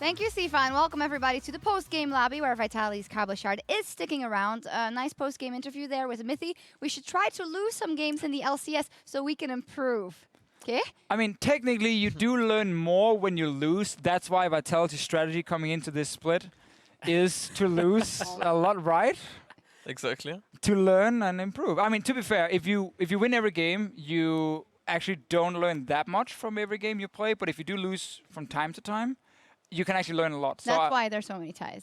Thank you, Sifa, and welcome everybody to the post-game lobby where Vitali's Cabochard is sticking around. A nice post-game interview there with Mithy. We should try to lose some games in the LCS so we can improve. Okay? I mean, technically, you do learn more when you lose. That's why Vitality's strategy coming into this split is to lose a lot, right? Exactly. To learn and improve. I mean, to be fair, if you win every game, you actually don't learn that much from every game you play. But if you do lose from time to time, you can actually learn a lot. That's why there's so many ties.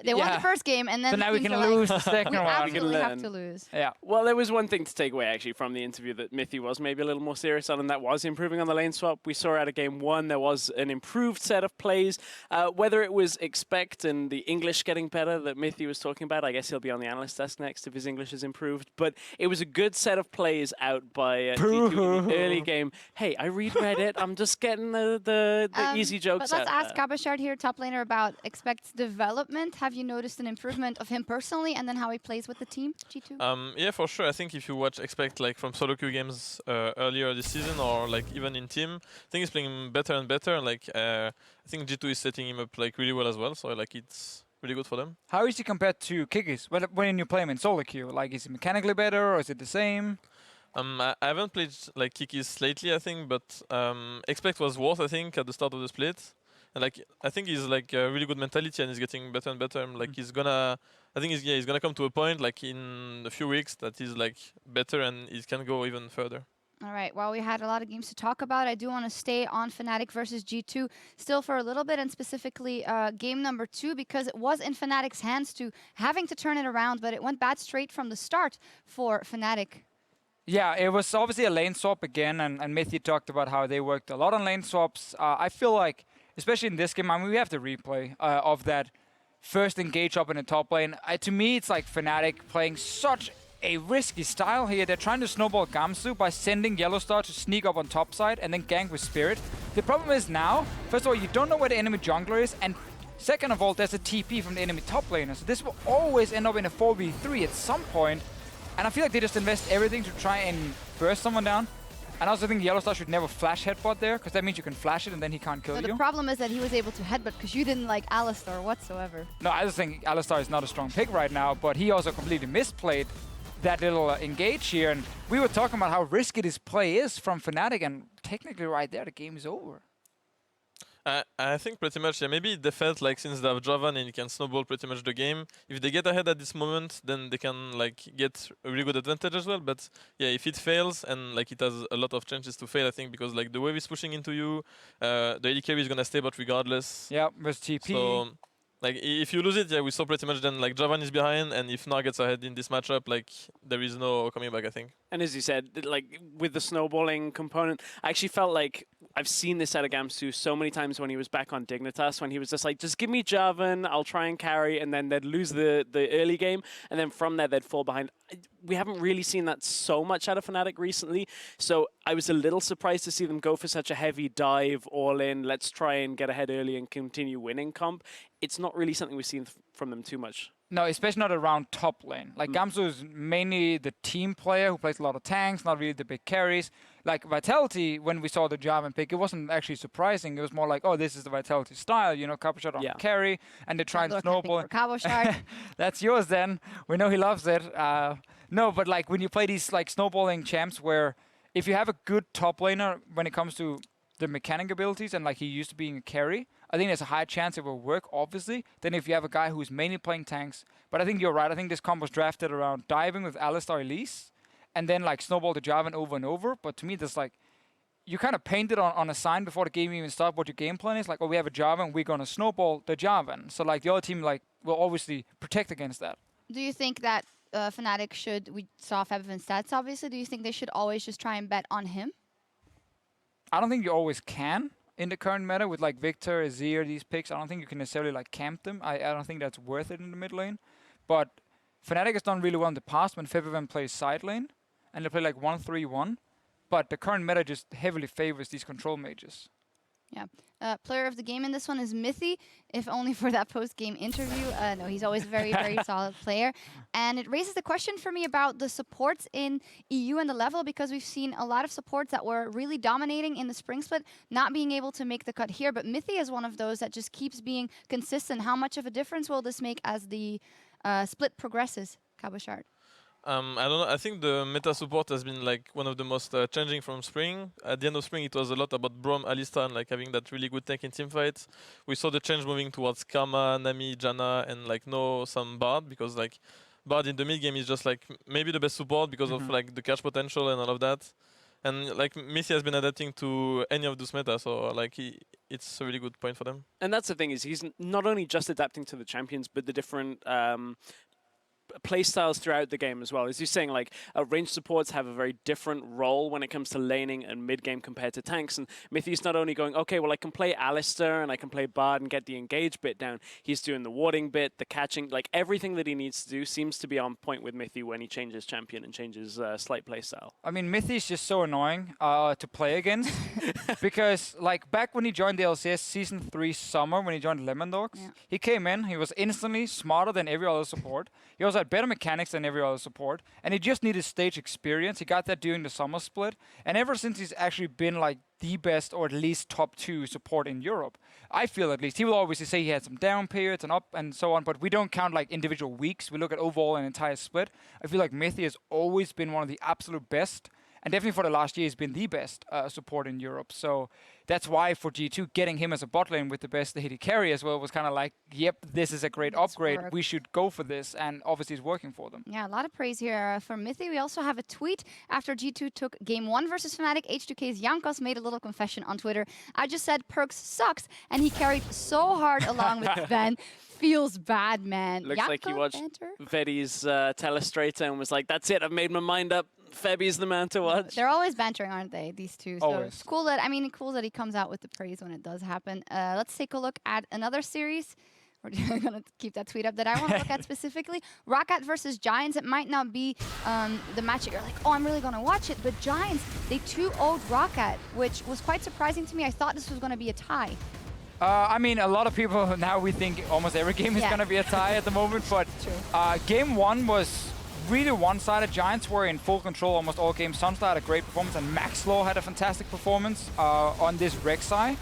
They won the first game, and then so now we can lose the second we one. absolutely have to lose. Yeah. Well, there was one thing to take away actually from the interview that Mithy was maybe a little more serious on, and that was improving on the lane swap. We saw out of game one there was an improved set of plays. Whether it was expect and the English getting better that Mithy was talking about, I guess he'll be on the analyst desk next if his English is improved. But it was a good set of plays out by G2 in the early game. Hey, I read Reddit. I'm just getting the easy jokes. But let's ask Cabochard here, top laner, about expect's development. Have you noticed an improvement of him personally, and then how he plays with the team, G2? Yeah, for sure. I think if you watch Expect like from solo queue games earlier this season, or like even in team, I think he's playing better and better. Like I think G2 is setting him up like really well as well. So like it's really good for them. How is he compared to Kikis when you play him in solo queue? Like, is he mechanically better, or is it the same? I haven't played like Kikis lately, I think, but Expect was worse, I think, at the start of the split. And like I think he's like a really good mentality, and he's getting better and better. Like he's gonna, I think he's gonna come to a point like in a few weeks that he's like better and he can go even further. All right, well, we had a lot of games to talk about. I do want to stay on Fnatic versus G2 still for a little bit, and specifically game number 2, because it was in Fnatic's hands to having to turn it around, but it went bad straight from the start for Fnatic. Yeah, it was obviously a lane swap again, and Mithy talked about how they worked a lot on lane swaps. I feel like, especially in this game, I mean, we have the replay of that first engage up in the top lane. To me, it's like Fnatic playing such a risky style here. They're trying to snowball Gamsu by sending Yellowstar to sneak up on top side and then gank with Spirit. The problem is now, first of all, you don't know where the enemy jungler is, and second of all, there's a TP from the enemy top laner. So this will always end up in a 4v3 at some point. And I feel like they just invest everything to try and burst someone down. And I also think Yellowstar should never flash headbutt there, because that means you can flash it and then he can't kill you. The problem is that he was able to headbutt because you didn't like Alistar whatsoever. No, I just think Alistar is not a strong pick right now, but he also completely misplayed that little engage here. And we were talking about how risky this play is from Fnatic, and technically right there, the game is over. I think pretty much, yeah, maybe they felt like since they have Javan and you can snowball pretty much the game, if they get ahead at this moment, then they can like get a really good advantage as well. But yeah, if it fails, and like it has a lot of chances to fail, I think, because like the wave is pushing into you, the AD carry is gonna stay but regardless. Yeah, with TP. So like if you lose it, yeah, we saw pretty much then like Javan is behind, and if Nar gets ahead in this matchup, like there is no coming back, I think. And as you said, like with the snowballing component, I actually felt like I've seen this out of Gamsu so many times when he was back on Dignitas, when he was just like, just give me Javan, I'll try and carry, and then they'd lose the early game, and then from there they'd fall behind. We haven't really seen that so much out of Fnatic recently, so I was a little surprised to see them go for such a heavy dive, all in, let's try and get ahead early and continue winning comp. It's not really something we've seen from them too much. No, especially not around top lane. Like Gamsu is mainly the team player who plays a lot of tanks, not really the big carries. Like Vitality, when we saw the Javan pick, it wasn't actually surprising. It was more like, oh, this is the Vitality style, you know, Cabochard on carry, and they try and snowball. Cabochard. That's yours then. We know he loves it. No, but like when you play these like snowballing champs where if you have a good top laner when it comes to the mechanic abilities, and like he used to being a carry, I think there's a high chance it will work, obviously, than if you have a guy who's mainly playing tanks. But I think you're right. I think this combo was drafted around diving with Alistar Elise, and then like snowball the Javan over and over. But to me, there's like, you kind of painted on a sign before the game even started what your game plan is. Like, oh, we have a Javan, we're going to snowball the Javan. So like the other team like will obviously protect against that. Do you think that Fnatic should, we saw Febiven's stats obviously, do you think they should always just try and bet on him? I don't think you always can in the current meta with like Victor, Azir, these picks. I don't think you can necessarily like camp them. I don't think that's worth it in the mid lane. But Fnatic has done really well in the past when Febiven plays side lane, and they play like 1-3-1. But the current meta just heavily favors these control mages. Player of the game in this one is Mithy, if only for that post-game interview. No, he's always very, very solid player. And it raises the question for me about the supports in EU and the level, because we've seen a lot of supports that were really dominating in the spring split, not being able to make the cut here. But Mithy is one of those that just keeps being consistent. How much of a difference will this make as the split progresses, Cabochard? I don't know. I think the meta support has been like one of the most changing from spring. At the end of spring, it was a lot about Braum, Alistar, and like having that really good tank in teamfights. We saw the change moving towards Kama, Nami, Janna, and like some Bard, because like Bard in the mid game is just like maybe the best support because of like the catch potential and all of that. And like Missy has been adapting to any of those meta, so like it's a really good point for them. And that's the thing, is he's not only just adapting to the champions, but the different play styles throughout the game as well. As you're saying, like range supports have a very different role when it comes to laning and mid game compared to tanks. And Mithy's not only going, okay, well I can play Alistar and I can play Bard and get the engage bit down. He's doing the warding bit, the catching, like everything that he needs to do seems to be on point with Mithy when he changes champion and changes slight play style. I mean, Mithy's just so annoying to play against because like back when he joined the LCS Season 3 summer, when he joined Lemon Dogs, he came in, he was instantly smarter than every other support. He also had better mechanics than every other support, and he just needed stage experience. He got that during the summer split, and ever since he's actually been like the best or at least top 2 support in Europe. I feel at least. He will obviously say he had some down periods and up and so on, but we don't count like individual weeks. We look at overall an entire split. I feel like Mithy has always been one of the absolute best, and definitely for the last year he's been the best support in Europe. So that's why for G2, getting him as a bot lane with the best AD carry as well was kind of like, yep, this is a great upgrade. We should go for this, and obviously it's working for them. Yeah, a lot of praise here for Mithy. We also have a tweet after G2 took Game 1 versus Fnatic. H2K's Jankos made a little confession on Twitter. I just said Perks sucks, and he carried so hard along with Ben. Feels bad, man. Looks Jankos like he watched banter? Vedi's telestrator and was like, that's it, I've made my mind up. Febby's the man to watch. They're always bantering, aren't they, these two? So Always. it's cool that, cool that he comes out with the praise when it does happen. Let's take a look at another series. We're going to keep that tweet up that I want to look at specifically. Roccat versus Giants. It might not be the match that you're like, oh, I'm really going to watch it. But Giants, they 2-0'd Roccat, which was quite surprising to me. I thought this was going to be a tie. I mean, a lot of people now, we think almost every game is going to be a tie at the moment, but Game 1 was really one-sided. Giants were in full control almost all games. Sunstar had a great performance, and Maxlaw had a fantastic performance on this Rek'Sai.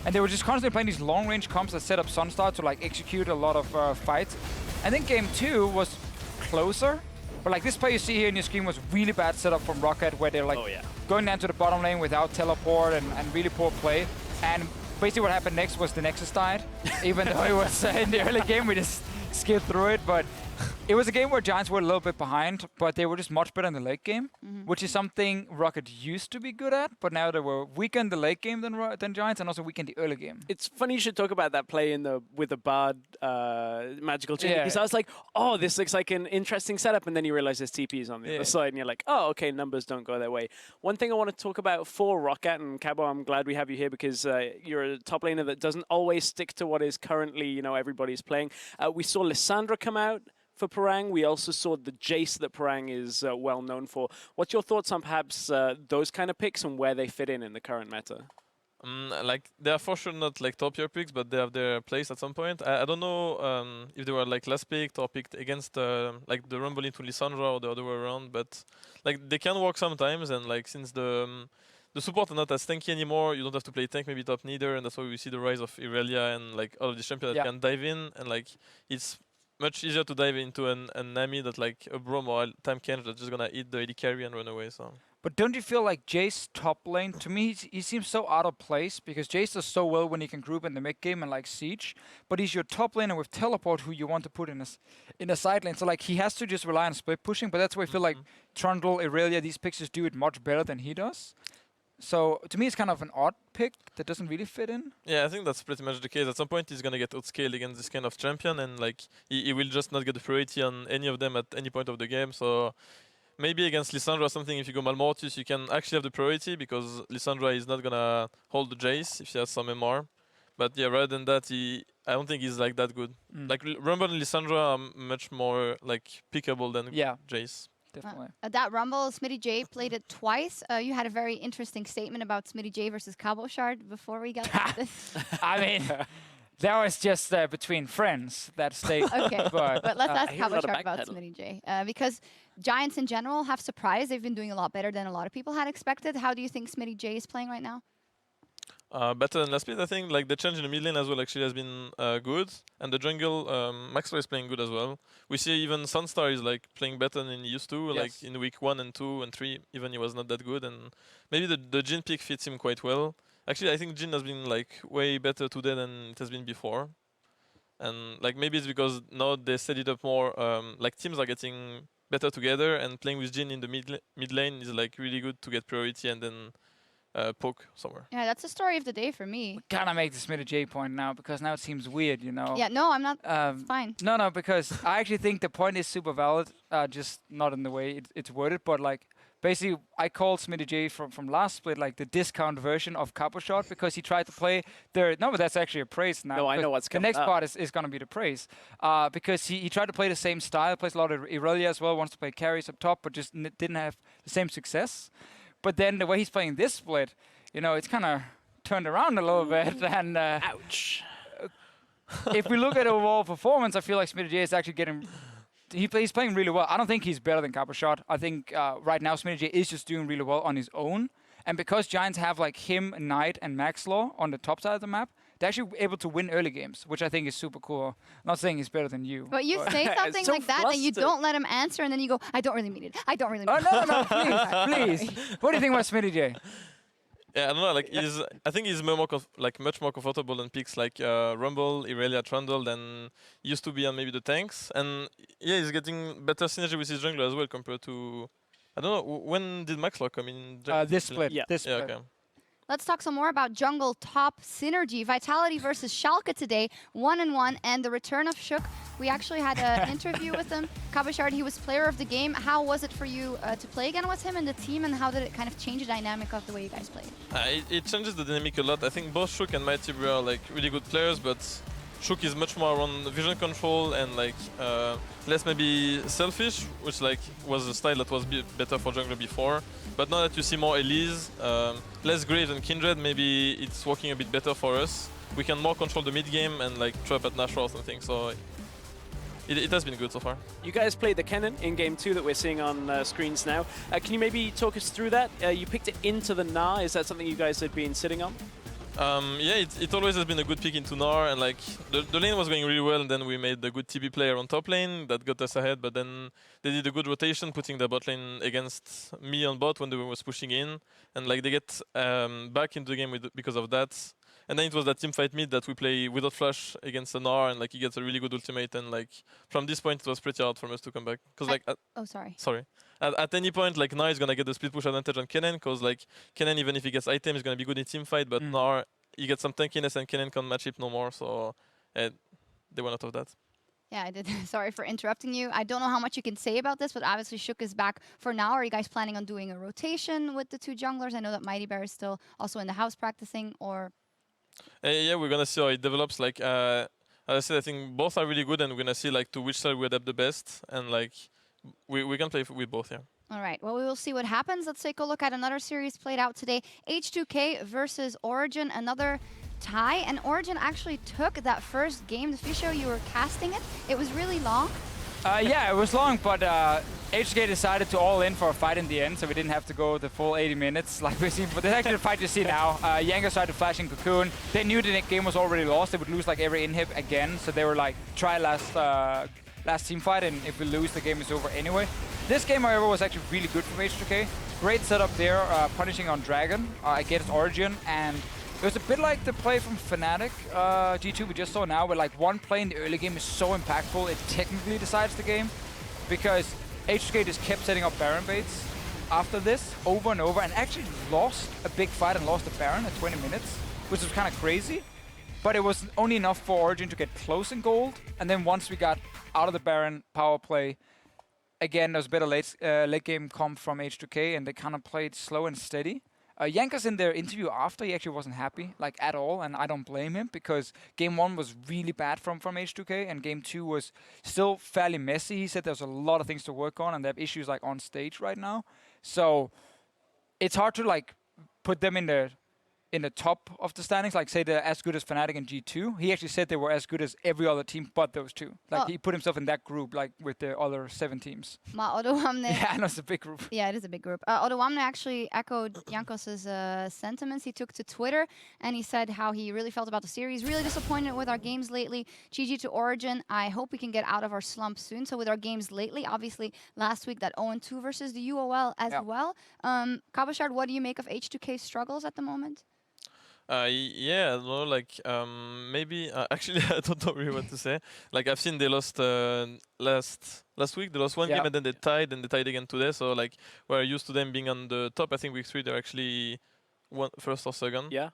And they were just constantly playing these long-range comps that set up Sunstar to like execute a lot of fights. I think Game 2 was closer, but like this play you see here in your screen was really bad setup from Roccat, where they're like going down to the bottom lane without teleport and really poor play. And basically what happened next was the Nexus died, even though it was in the early game, we just skipped through it. But it was a game where Giants were a little bit behind, but they were just much better in the late game, which is something Rocket used to be good at, but now they were weaker in the late game than Giants, and also weaker in the early game. It's funny you should talk about that play in with the Bard magical chain, because I was like, oh, this looks like an interesting setup, and then you realize there's TPs on the other side, and you're like, oh, okay, numbers don't go their way. One thing I want to talk about for Roccat, and Cabo, I'm glad we have you here, because you're a top laner that doesn't always stick to what is currently, everybody's playing. We saw Lissandra come out for Parang. We also saw the Jace that Parang is well known for. What's your thoughts on perhaps those kind of picks and where they fit in the current meta? Like they are for sure not like top tier picks, but they have their place at some point. I don't know if they were like last picked or picked against like the Rumble into Lissandra or the other way around, but like they can work sometimes. And like since the support are not as tanky anymore, you don't have to play tank, maybe top neither, and that's why we see the rise of Irelia and like all of these champions that can dive in, and like it's much easier to dive into an Nami that like a Braum or a Time Kench that's just gonna eat the AD carry and run away. So. But don't you feel like Jace top lane, to me, he seems so out of place, because Jace does so well when he can group in the mid game and like siege, but he's your top laner with teleport who you want to put in a side lane. So like he has to just rely on split pushing, but that's why I feel like Trundle, Irelia, these picks just do it much better than he does. So to me, it's kind of an odd pick that doesn't really fit in. Yeah, I think that's pretty much the case. At some point, he's gonna get outscaled against this kind of champion, and like he will just not get the priority on any of them at any point of the game. So maybe against Lissandra or something, if you go Malmortius, you can actually have the priority, because Lissandra is not gonna hold the Jace if she has some MR. But yeah, rather than that, I don't think he's like that good. Like Rumble and Lissandra are much more like pickable than Jace. definitely. That Rumble, Smitty J played it twice. You had a very interesting statement about Smitty J versus Cabochard before we got to this. I mean, that was just between friends, that statement. Okay, but let's ask I hear a lot of Cabochard about backpedaling. Smitty J. Because Giants in general have surprised. They've been doing a lot better than a lot of people had expected. How do you think Smitty J is playing right now? Better than last split, I think. Like the change in the mid lane as well actually has been good, and the jungle, Maxwell is playing good as well. We see even Sunstar is like playing better than he used to. Yes. Like in week 1 and 2 and 3, even he was not that good, and maybe the Jhin pick fits him quite well. Actually, I think Jhin has been like way better today than it has been before, and like maybe it's because now they set it up more. Like teams are getting better together, and playing with Jhin in the mid lane is like really good to get priority and then poke somewhere. Yeah, that's the story of the day for me. Kind of make the Smitty J point now because now it seems weird, you know. Yeah, no, I'm not. Um, It's fine. No, because I actually think the point is super valid, just not in the way it's worded. But like, basically, I called Smitty J from last split like the discount version of Cabochard because he tried to play the. No, but that's actually a praise now. No, I because know what's the coming next up. part is going to be the praise, because he tried to play the same style, plays a lot of Irelia as well, wants to play carries up top, but just didn't have the same success. But then the way he's playing this split, you know, it's kind of turned around a little bit. And Ouch. if we look at overall performance, I feel like Smitty J is actually getting. He's playing really well. I don't think he's better than Cabochard. I think right now Smitty J is just doing really well on his own. And because Giants have like him, Knight, and Maxlaw on the top side of the map, they're actually able to win early games, which I think is super cool. Not saying he's better than you. But you say something so like that, and you flustered. don't let him answer, and then you go, I don't really mean it. I don't really mean Oh it. no, please. What do you think about Smitty J? Yeah, I don't know. Like, I think he's much more comfortable than picks like Rumble, Irelia, Trundle than he used to be on maybe the tanks. And yeah, he's getting better synergy with his jungler as well compared to. I don't know when did Maxlaw come in. This split. Yeah. This Yeah, split. okay. Let's talk some more about jungle top synergy. Vitality versus Schalke today, 1-1, and the return of Shook. We actually had an interview with him. Cabochard, he was player of the game. How was it for you to play again with him in the team, and how did it kind of change the dynamic of the way you guys played? It changes the dynamic a lot. I think both Shook and Mighty Brew are like really good players, but Shook is much more around vision control and like less maybe selfish, which like was a style that was better for jungler before. But now that you see more Elise, less Graves and Kindred, maybe it's working a bit better for us. We can more control the mid game and like trap at Nashor or something. So it has been good so far. You guys played the Kennen in game 2 that we're seeing on screens now. Can you maybe talk us through that? You picked it into the Gnar. Is that something you guys had been sitting on? Yeah, it always has been a good pick into Gnar, and like the lane was going really well, and then we made the good TB player on top lane that got us ahead, but then they did a good rotation, putting the bot lane against me on bot when they was pushing in, and like they get back into the game because of that. And then it was that team fight mid that we play without flash against the Gnar, and like he gets a really good ultimate, and like from this point it was pretty hard for us to come back, because like Oh, sorry. sorry. At any point, like Gnar is gonna get the split push advantage on Kennen, because like Kennen, even if he gets item, is gonna be good in team fight. But Gnar, he gets some tankiness, and Kennen can't match it no more. So they went out of that. Yeah, I did. Sorry for interrupting you. I don't know how much you can say about this, but obviously Shook is back for now. Are you guys planning on doing a rotation with the two junglers? I know that Mighty Bear is still also in the house practicing, or... Yeah, we're gonna see how it develops. Like as I said, I think both are really good, and we're gonna see like to which side we adapt the best, and like we can play with both. Yeah. All right, well, we will see what happens. Let's take a look at another series played out today. H2K versus Origin, another tie. And Origin actually took that first game. The Fisho, you were casting it. It was really long. Yeah, it was long, but H2K decided to all in for a fight in the end, so we didn't have to go the full 80 minutes like we've seen. But this is actually the fight you see now. Yango started to flash in Cocoon. They knew the game was already lost. They would lose like every inhib again, so they were like, try last team fight, and if we lose, the game is over anyway. This game, however, was actually really good from H2K. Great setup there, punishing on Dragon against Origin, and it was a bit like the play from Fnatic G2 we just saw now, where like one play in the early game is so impactful it technically decides the game, because H2K just kept setting up Baron baits after this over and over, and actually lost a big fight and lost the Baron at 20 minutes, which was kind of crazy. But it was only enough for Origin to get close in gold, and then once we got out of the Baron power play, again, there was a bit of late game comp from H2K, and they kind of played slow and steady. Yankas in their interview after, he actually wasn't happy, like at all, and I don't blame him because game 1 was really bad from H2K, and game 2 was still fairly messy. He said there's a lot of things to work on, and they have issues like on stage right now. So it's hard to like put them in the top of the standings, like say they're as good as Fnatic and G2. He actually said they were as good as every other team but those two. Like he put himself in that group, like with the other 7 teams. Yeah, I know it's a big group. Yeah, it is a big group. Odawamne actually echoed Jankos's sentiments. He took to Twitter and he said how he really felt about the series. Really disappointed with our games lately. GG to Origin. I hope we can get out of our slump soon. So with our games lately, obviously last week that 0-2 versus the UOL as well. Cabochard, what do you make of H2K's struggles at the moment? Yeah, I don't know, like maybe actually I don't know really what to say. Like I've seen they lost last week. They lost one game and then they tied, and they tied again today. So like we're used to them being on the top. I think week 3 they're actually first or second. Yeah.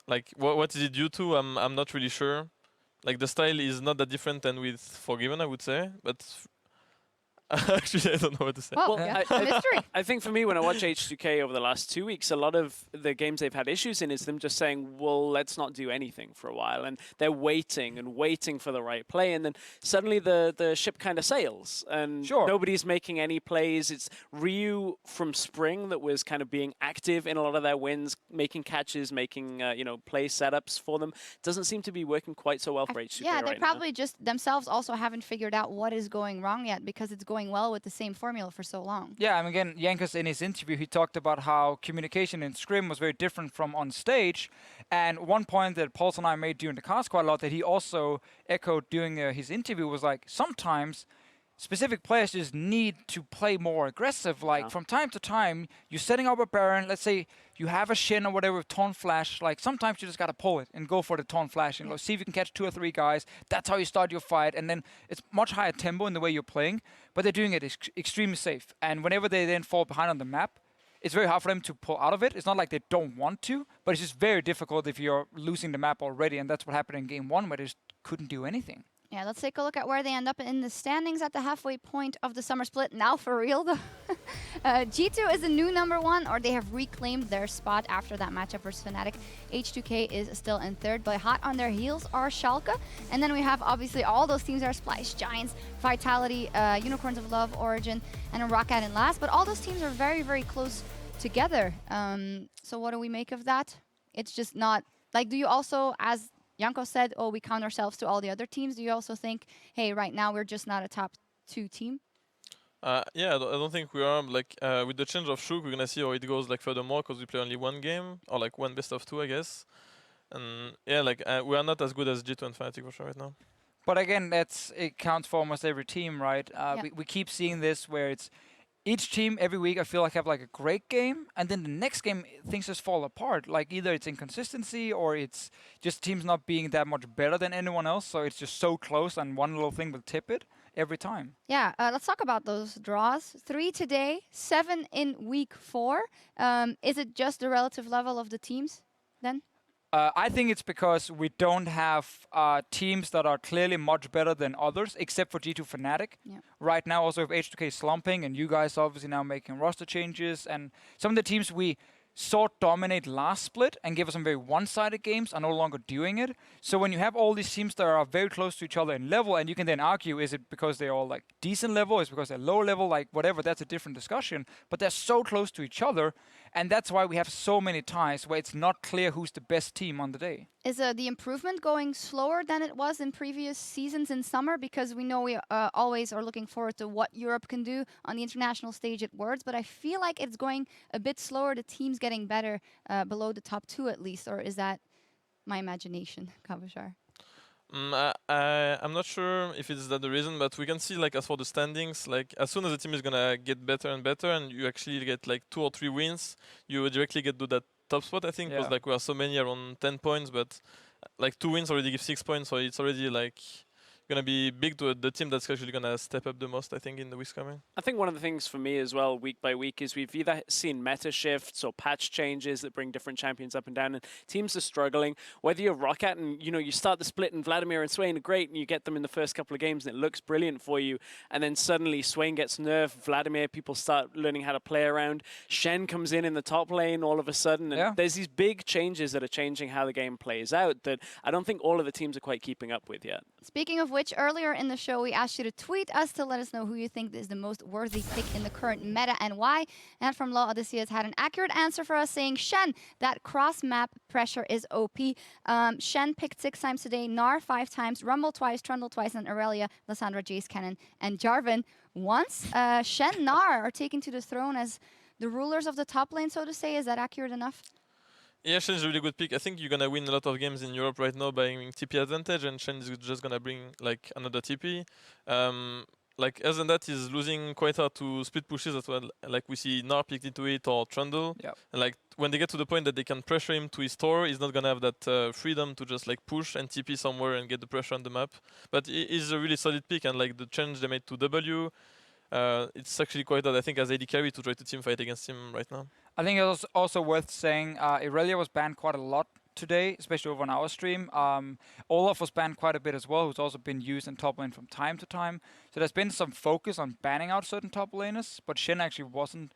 Like what is it due to? I'm not really sure. Like the style is not that different than with Forgiven, I would say, but. Actually, I don't know what to say. Well, mystery. I think for me, when I watch H2K over the last 2 weeks, a lot of the games they've had issues in is them just saying, well, let's not do anything for a while. And they're waiting and waiting for the right play. And then suddenly the ship kind of sails. And nobody's making any plays. It's Ryu from Spring that was kind of being active in a lot of their wins, making catches, making play setups for them. Doesn't seem to be working quite so well for H2K Yeah, right they probably just themselves also haven't figured out what is going wrong yet because it's going well with the same formula for so long. Yeah, I mean, again, Yankas in his interview, he talked about how communication in Scrim was very different from on stage. And one point that Pulse and I made during the cast quite a lot that he also echoed during his interview was like, sometimes specific players just need to play more aggressive. Like from time to time, you're setting up a Baron, let's say you have a Shin or whatever with Taunt Flash, like sometimes you just gotta pull it and go for the Taunt Flash and see if you can catch 2 or 3 guys. That's how you start your fight, and then it's much higher tempo in the way you're playing, but they're doing it extremely safe. And whenever they then fall behind on the map, it's very hard for them to pull out of it. It's not like they don't want to, but it's just very difficult if you're losing the map already, and that's what happened in game 1 where they just couldn't do anything. Yeah, let's take a look at where they end up in the standings at the halfway point of the summer split. Now for real, though. G2 is the new #1, or they have reclaimed their spot after that matchup versus Fnatic. H2K is still in 3rd, but hot on their heels are Schalke. And then we have, obviously, all those teams are Splice, Giants, Vitality, Unicorns of Love, Origin, and a Roccat in last. But all those teams are very, very close together. So what do we make of that? It's just not... Like, do you also, as Janko said, oh, we count ourselves to all the other teams. Do you also think, hey, right now we're just not a top 2 team? Yeah, I don't think we are. Like with the change of Shrook, we're gonna see how it goes like furthermore because we play only 1 game or like 1 best of 2, I guess. And yeah, like we are not as good as G2 and Fnatic for sure right now. But again, it counts for almost every team, right? We keep seeing this where it's each team every week I feel like have like a great game, and then the next game things just fall apart. Like either it's inconsistency or it's just teams not being that much better than anyone else, so it's just so close and one little thing will tip it every time. Yeah, let's talk about those draws. 3 today, 7 in week 4. Is it just the relative level of the teams then? I think it's because we don't have teams that are clearly much better than others, except for G2 Fnatic. Yeah. Right now, also with H2K slumping, and you guys obviously now making roster changes, and some of the teams we saw dominate last split and give us some very one-sided games are no longer doing it. So when you have all these teams that are very close to each other in level, and you can then argue, is it because they're all like decent level, is it because they're low level, like whatever, that's a different discussion. But they're so close to each other, and that's why we have so many ties where it's not clear who's the best team on the day. Is the improvement going slower than it was in previous seasons in summer? Because we know we always are looking forward to what Europe can do on the international stage at Worlds, but I feel like it's going a bit slower, the teams getting better below the top 2 at least, or is that my imagination, Cabochard? I'm not sure if it's that the reason, but we can see like as for the standings, like as soon as the team is gonna get better and better, and you actually get like 2 or 3 wins, you directly get to that top spot. I think because like we are so many around 10 points, but like 2 wins already give 6 points, so it's already like gonna be big to the team that's actually gonna step up the most, I think, in the weeks coming. I think one of the things for me as well, week by week, is we've either seen meta shifts or patch changes that bring different champions up and down, and teams are struggling. Whether you're Rocket and you start the split and Vladimir and Swain are great, and you get them in the first couple of games and it looks brilliant for you, and then suddenly Swain gets nerfed, Vladimir, people start learning how to play around, Shen comes in the top lane all of a sudden, and there's these big changes that are changing how the game plays out that I don't think all of the teams are quite keeping up with yet. Speaking of which, earlier in the show, we asked you to tweet us to let us know who you think is the most worthy pick in the current meta and why. And from Law Odysseus had an accurate answer for us saying, Shen, that cross-map pressure is OP. Shen picked 6 times today, Gnar 5 times, Rumble twice, Trundle twice, and Aurelia, Lissandra, Jace Cannon, and Jarvan once. Shen, Gnar are taken to the throne as the rulers of the top lane, so to say. Is that accurate enough? Yeah, Shen is a really good pick. I think you're gonna win a lot of games in Europe right now by having TP advantage, and Shen is just gonna bring like another TP. Like other than that, he's losing quite hard to split pushes as well. Like we see Gnar picked into it or Trundle. Yep. And like when they get to the point that they can pressure him to his tower, he's not gonna have that freedom to just like push and TP somewhere and get the pressure on the map. But he's a really solid pick, and like the change they made to W. It's actually quite hard, I think, as AD carry to try to team fight against him right now. I think it was also worth saying Aurelia was banned quite a lot today, especially over on our stream. Olaf was banned quite a bit as well, who's also been used in top lane from time to time. So there's been some focus on banning out certain top laners, but Shen actually wasn't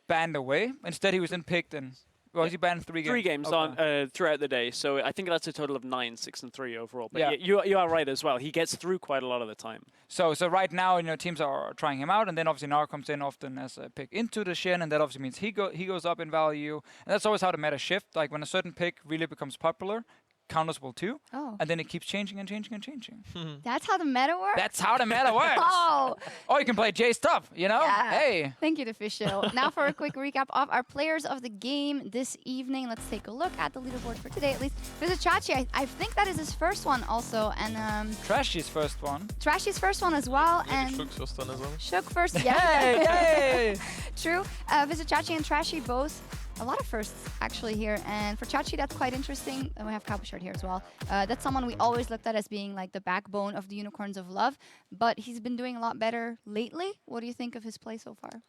banned away. Instead, he was in picked and... Well, he banned 3 games. 3 games Okay. on throughout the day, so I think that's a total of 9, 6, and 3 overall. But Yeah. you are right as well. He gets through quite a lot of the time. So right now, teams are trying him out, and then obviously Gnar comes in often as a pick into the Shen, and that obviously means he goes up in value. And that's always how the meta shift. Like when a certain pick really becomes popular, counters will too, and then it keeps changing and changing and changing. That's how the meta works? That's how the meta works. Or you can play Jay's stuff, Yeah. Hey. Thank you to Fischl. Now for a quick recap of our players of the game this evening. Let's take a look at the leaderboard for today, at least. Vizichachi, I think that is his first one also. And Trashy's first one. Trashy's first one as well. Maybe And Shook's first one as well. Shook first, Hey, hey. True. Vizichachi and Trashy both. A lot of firsts actually here, and for Chachi that's quite interesting. And we have Cabochard here as well. That's someone we always looked at as being like the backbone of the Unicorns of Love, but he's been doing a lot better lately. What do you think of his play so far?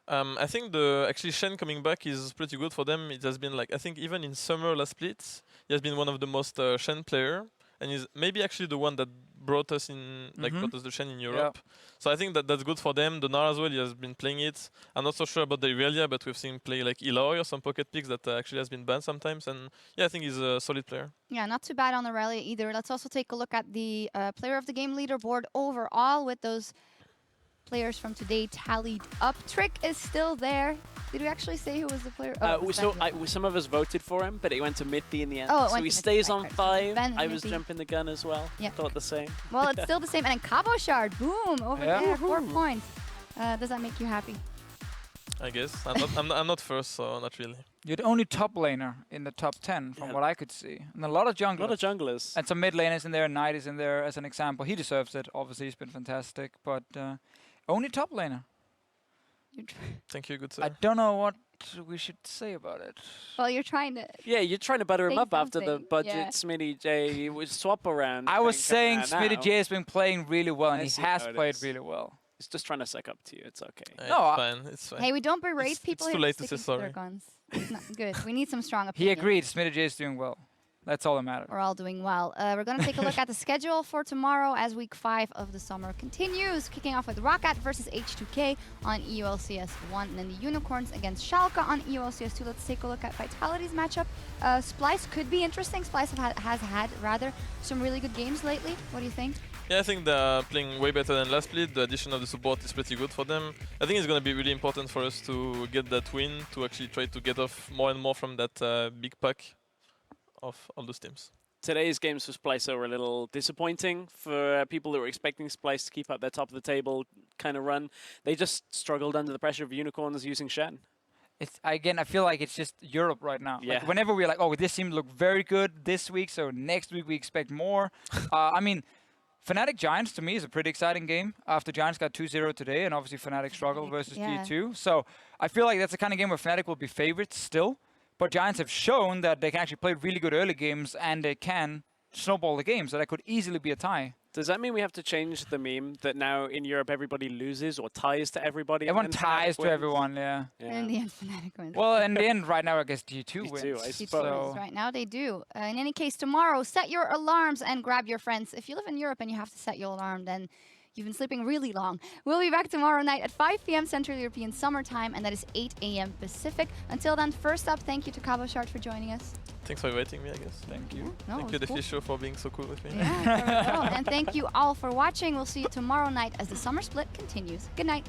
I think actually Shen coming back is pretty good for them. It has been like, I think even in summer last split, he has been one of the most Shen player, and he's maybe actually the one that brought us in, like brought us the Shen in Europe. So I think that's good for them. The Gnar as well, he has been playing it. I'm not so sure about the Aurelia, but we've seen him play like Eloy or some pocket picks that actually has been banned sometimes. And yeah, I think he's a solid player. Yeah, not too bad on Aurelia either. Let's also take a look at the player of the game leaderboard overall with those players from today tallied up. Trick is still there. Did we actually say who was the player? Some of us voted for him, but it went to Mithy in the end. Oh, so he stays on 5. Ben I was Mithy. jumping the gun as well. Yep. Thought the same. Well, it's still the same. And then Cabochard, boom, over there, 4 points. Does that make you happy? I guess. I'm not first, so not really. You're the only top laner in the top 10 from what I could see. And a lot of junglers. A lot of junglers. And some mid laners in there. Knight is in there as an example. He deserves it. Obviously, he's been fantastic. But only top laner. Thank you, good sir. I don't know what we should say about it. Well, you're trying to... Yeah, you're trying to butter him say up after the something. budget Yeah. Smitty J would swap around. I was thing coming saying out Smitty now. J has been playing really well, and I he see has how it played is. really well. He's just trying to suck up to you. It's okay. No, it's fine. It's fine. Hey, we don't berate It's people too here late to sticking say their sorry. guns. It's not good. We need some strong He opinions. agreed. Smitty J is doing well. That's all that matters. We're all doing well. We're going to take a look at the schedule for tomorrow as week 5 of the summer continues. Kicking off with Rocket versus H2K on EULCS 1. And then the Unicorns against Schalke on EULCS 2. Let's take a look at Vitality's matchup. Splice could be interesting. Splice has had rather some really good games lately. What do you think? Yeah, I think they're playing way better than last split. The addition of the support is pretty good for them. I think it's going to be really important for us to get that win, to actually try to get off more and more from that big pack of all those teams. Today's games for Splice were a little disappointing for people that were expecting Splice to keep up their top of the table kind of run. They just struggled under the pressure of Unicorns using Shen. It's again, I feel like it's just Europe right now. Yeah. Like whenever we're like, oh, this team looked very good this week, so next week we expect more. I mean, Fnatic Giants to me is a pretty exciting game. After Giants got 2-0 today, and obviously Fnatic struggled versus G2. So I feel like that's the kind of game where Fnatic will be favorites still. But Giants have shown that they can actually play really good early games, and they can snowball the game, so that could easily be a tie. Does that mean we have to change the meme that now in Europe everybody loses or ties to everybody? Everyone and Fnatic ties to wins? everyone, yeah. And in the end, Fnatic wins. Well, in the end, right now, I guess G2 G2, wins. I G2 suppose. wins. Right now they do. In any case, tomorrow, set your alarms and grab your friends. If you live in Europe and you have to set your alarm, then you've been sleeping really long. We'll be back tomorrow night at 5 p.m. Central European Summer Time, and that is 8 a.m. Pacific. Until then, first up, thank you to Cabochard for joining us. Thanks for inviting me, I guess. Thank you. No, Thank it you, was the cool. Fish Show, for being so cool with me. Yeah, there we go. And thank you all for watching. We'll see you tomorrow night as the summer split continues. Good night.